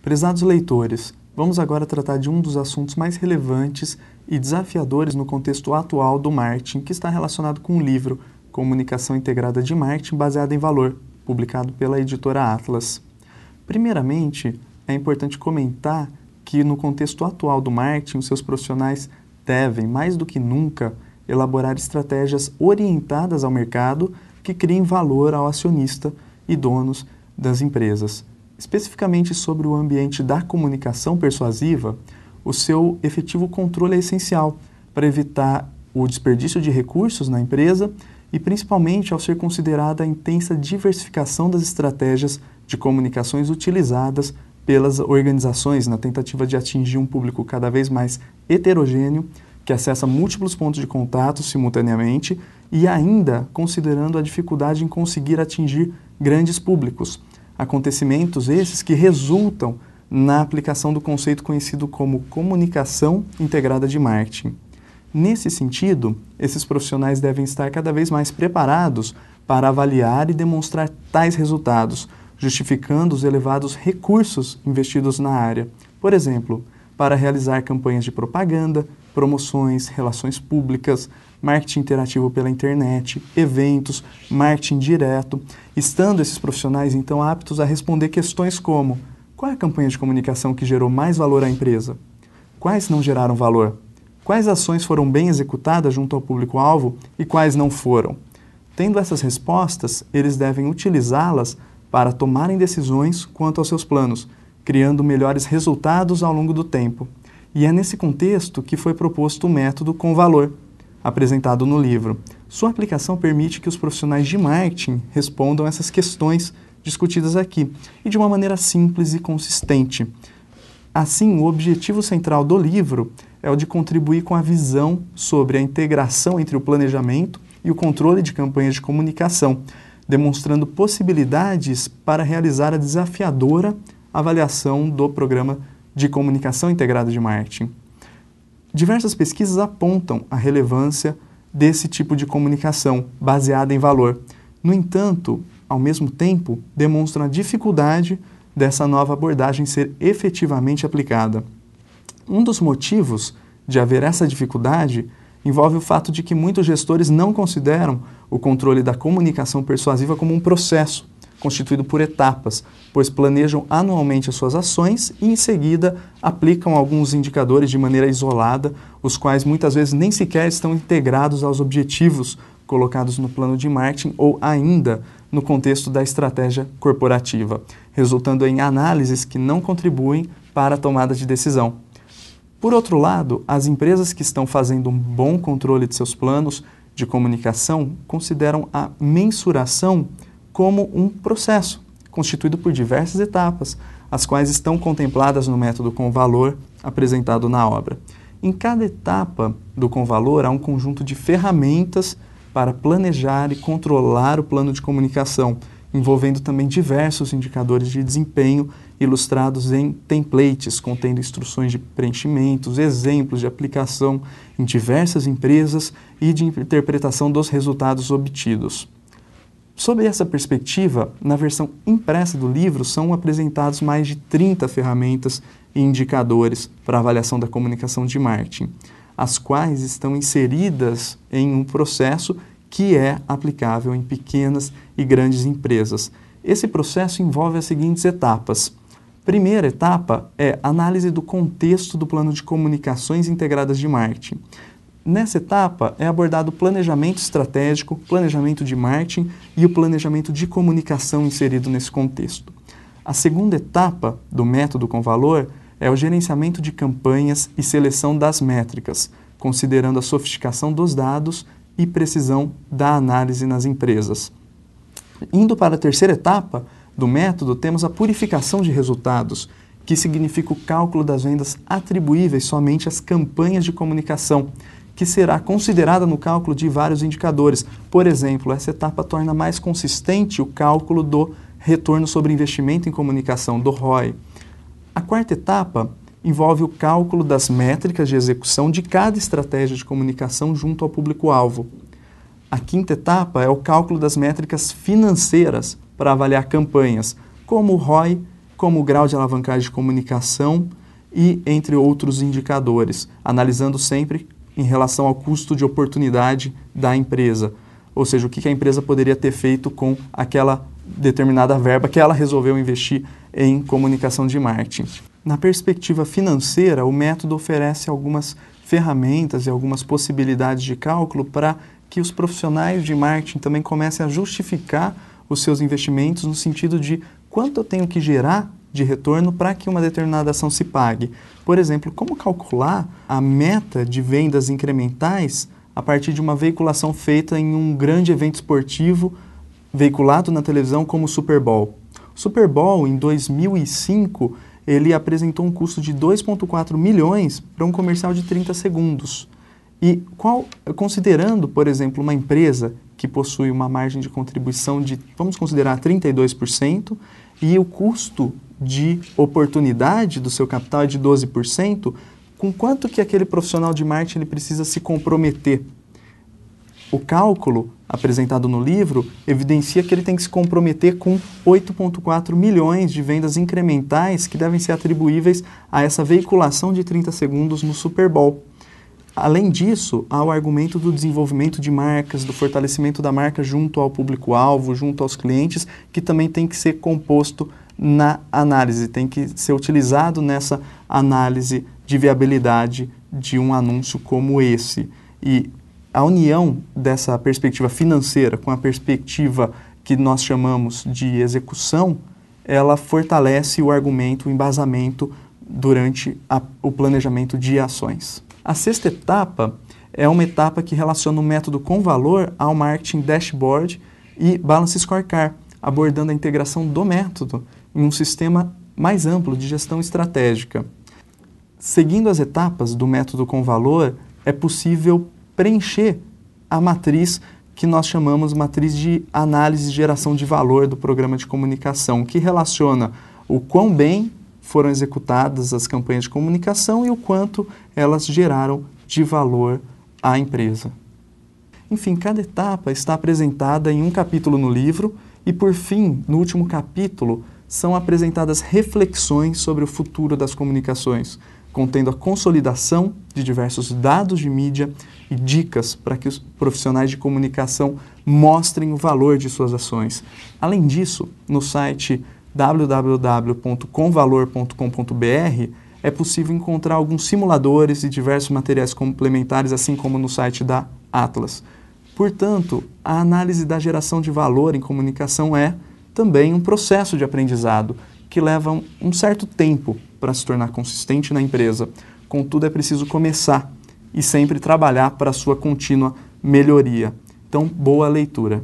Prezados leitores, vamos agora tratar de um dos assuntos mais relevantes e desafiadores no contexto atual do marketing, que está relacionado com o livro Comunicação Integrada de Marketing Baseada em Valor, publicado pela editora Atlas. Primeiramente, é importante comentar que no contexto atual do marketing, os seus profissionais devem, mais do que nunca, elaborar estratégias orientadas ao mercado que criem valor ao acionista e donos das empresas. Especificamente sobre o ambiente da comunicação persuasiva, o seu efetivo controle é essencial para evitar o desperdício de recursos na empresa e principalmente ao ser considerada a intensa diversificação das estratégias de comunicações utilizadas pelas organizações na tentativa de atingir um público cada vez mais heterogêneo, que acessa múltiplos pontos de contato simultaneamente e ainda considerando a dificuldade em conseguir atingir grandes públicos. Acontecimentos esses que resultam na aplicação do conceito conhecido como comunicação integrada de marketing. Nesse sentido, esses profissionais devem estar cada vez mais preparados para avaliar e demonstrar tais resultados, justificando os elevados recursos investidos na área. Por exemplo, para realizar campanhas de propaganda, promoções, relações públicas, marketing interativo pela internet, eventos, marketing direto, estando esses profissionais então aptos a responder questões como: qual é a campanha de comunicação que gerou mais valor à empresa? Quais não geraram valor? Quais ações foram bem executadas junto ao público-alvo e quais não foram? Tendo essas respostas, eles devem utilizá-las para tomarem decisões quanto aos seus planos, criando melhores resultados ao longo do tempo. E é nesse contexto que foi proposto o método com valor, apresentado no livro. Sua aplicação permite que os profissionais de marketing respondam essas questões discutidas aqui, e de uma maneira simples e consistente. Assim, o objetivo central do livro é o de contribuir com a visão sobre a integração entre o planejamento e o controle de campanhas de comunicação, demonstrando possibilidades para realizar a desafiadora avaliação do programa de comunicação integrada de marketing. Diversas pesquisas apontam a relevância desse tipo de comunicação baseada em valor. No entanto, ao mesmo tempo, demonstram a dificuldade dessa nova abordagem ser efetivamente aplicada. Um dos motivos de haver essa dificuldade envolve o fato de que muitos gestores não consideram o controle da comunicação persuasiva como um processo constituído por etapas, pois planejam anualmente as suas ações e, em seguida, aplicam alguns indicadores de maneira isolada, os quais muitas vezes nem sequer estão integrados aos objetivos colocados no plano de marketing ou ainda no contexto da estratégia corporativa, resultando em análises que não contribuem para a tomada de decisão. Por outro lado, as empresas que estão fazendo um bom controle de seus planos de comunicação consideram a mensuração como um processo constituído por diversas etapas, as quais estão contempladas no método com valor apresentado na obra. Em cada etapa do com valor há um conjunto de ferramentas para planejar e controlar o plano de comunicação, envolvendo também diversos indicadores de desempenho ilustrados em templates, contendo instruções de preenchimentos, exemplos de aplicação em diversas empresas e de interpretação dos resultados obtidos. Sob essa perspectiva, na versão impressa do livro são apresentados mais de 30 ferramentas e indicadores para avaliação da comunicação de marketing, as quais estão inseridas em um processo que é aplicável em pequenas e grandes empresas. Esse processo envolve as seguintes etapas. Primeira etapa é análise do contexto do plano de comunicações integradas de marketing. Nessa etapa é abordado o planejamento estratégico, planejamento de marketing e o planejamento de comunicação inserido nesse contexto. A segunda etapa do método com valor é o gerenciamento de campanhas e seleção das métricas, considerando a sofisticação dos dados e precisão da análise nas empresas. Indo para a terceira etapa do método, temos a purificação de resultados, que significa o cálculo das vendas atribuíveis somente às campanhas de comunicação, que será considerada no cálculo de vários indicadores. Por exemplo, essa etapa torna mais consistente o cálculo do retorno sobre investimento em comunicação, do ROI. A quarta etapa envolve o cálculo das métricas de execução de cada estratégia de comunicação junto ao público-alvo. A quinta etapa é o cálculo das métricas financeiras para avaliar campanhas, como o ROI como o grau de alavancagem de comunicação e entre outros indicadores, analisando sempre em relação ao custo de oportunidade da empresa, ou seja, o que a empresa poderia ter feito com aquela determinada verba que ela resolveu investir em comunicação de marketing. Na perspectiva financeira, o método oferece algumas ferramentas e algumas possibilidades de cálculo para que os profissionais de marketing também comecem a justificar os seus investimentos no sentido de quanto eu tenho que gerar de retorno para que uma determinada ação se pague. Por exemplo, como calcular a meta de vendas incrementais a partir de uma veiculação feita em um grande evento esportivo veiculado na televisão como o Super Bowl. O Super Bowl, em 2005, ele apresentou um custo de 2,4 milhões para um comercial de 30 segundos. E considerando, por exemplo, uma empresa que possui uma margem de contribuição de, vamos considerar, 32%, e o custo de oportunidade do seu capital é de 12%, com quanto que aquele profissional de marketing ele precisa se comprometer? O cálculo apresentado no livro evidencia que ele tem que se comprometer com 8,4 milhões de vendas incrementais que devem ser atribuíveis a essa veiculação de 30 segundos no Super Bowl. Além disso, há o argumento do desenvolvimento de marcas, do fortalecimento da marca junto ao público-alvo, junto aos clientes, que também tem que ser composto na análise, tem que ser utilizado nessa análise de viabilidade de um anúncio como esse. E a união dessa perspectiva financeira com a perspectiva que nós chamamos de execução, ela fortalece o argumento, o embasamento durante o planejamento de ações. A sexta etapa é uma etapa que relaciona o método com valor ao marketing dashboard e balance scorecard, abordando a integração do método em um sistema mais amplo de gestão estratégica. Seguindo as etapas do método com valor, é possível preencher a matriz que nós chamamos matriz de análise e geração de valor do programa de comunicação, que relaciona o quão bem foram executadas as campanhas de comunicação e o quanto elas geraram de valor à empresa. Enfim, cada etapa está apresentada em um capítulo no livro e, por fim, no último capítulo, são apresentadas reflexões sobre o futuro das comunicações, contendo a consolidação de diversos dados de mídia e dicas para que os profissionais de comunicação mostrem o valor de suas ações. Além disso, no site www.comvalor.com.br é possível encontrar alguns simuladores e diversos materiais complementares, assim como no site da Atlas. Portanto, a análise da geração de valor em comunicação é também um processo de aprendizado que leva um certo tempo para se tornar consistente na empresa. Contudo, é preciso começar e sempre trabalhar para a sua contínua melhoria. Então, boa leitura!